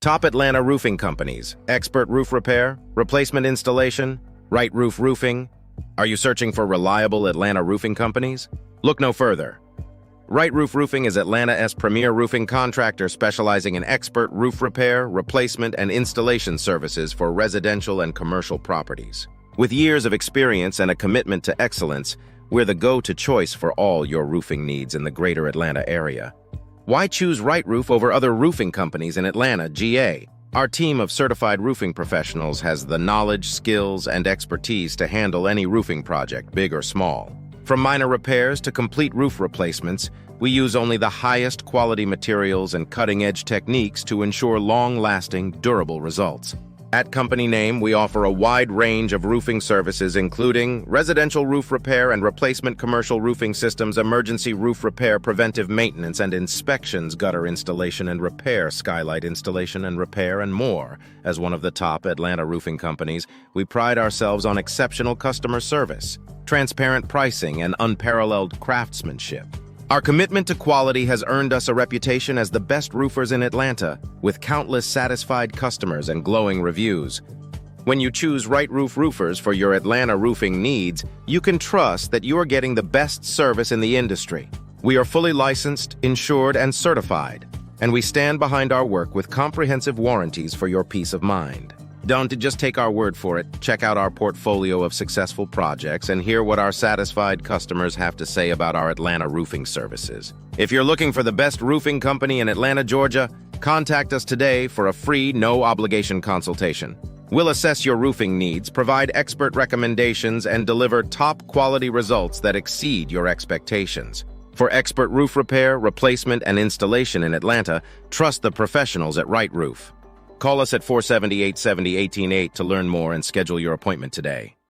Top Atlanta roofing companies, expert roof repair, replacement installation, RightRoof Roofing. Are you searching for reliable Atlanta roofing companies? Look no further. RightRoof Roofing is Atlanta's premier roofing contractor specializing in expert roof repair, replacement, and installation services for residential and commercial properties. With years of experience and a commitment to excellence, we're the go-to choice for all your roofing needs in the greater Atlanta area. Why choose RightRoof over other roofing companies in Atlanta, GA? Our team of certified roofing professionals has the knowledge, skills, and expertise to handle any roofing project, big or small. From minor repairs to complete roof replacements, we use only the highest quality materials and cutting-edge techniques to ensure long-lasting, durable results. At company name, we offer a wide range of roofing services including residential roof repair and replacement, commercial roofing systems, emergency roof repair, preventive maintenance and inspections, gutter installation and repair, skylight installation and repair, and more. As one of the top Atlanta roofing companies, we pride ourselves on exceptional customer service, transparent pricing, and unparalleled craftsmanship. Our commitment to quality has earned us a reputation as the best roofers in Atlanta, with countless satisfied customers and glowing reviews. When you choose RightRoof Roofers for your Atlanta roofing needs, you can trust that you are getting the best service in the industry. We are fully licensed, insured, and certified, and we stand behind our work with comprehensive warranties for your peace of mind. Don't just take our word for it. Check out our portfolio of successful projects and hear what our satisfied customers have to say about our Atlanta roofing services. If you're looking for the best roofing company in Atlanta, Georgia, contact us today for a free, no-obligation consultation. We'll assess your roofing needs, provide expert recommendations, and deliver top-quality results that exceed your expectations. For expert roof repair, replacement, and installation in Atlanta, trust the professionals at RightRoof. Call us at 470-870-188 to learn more and schedule your appointment today.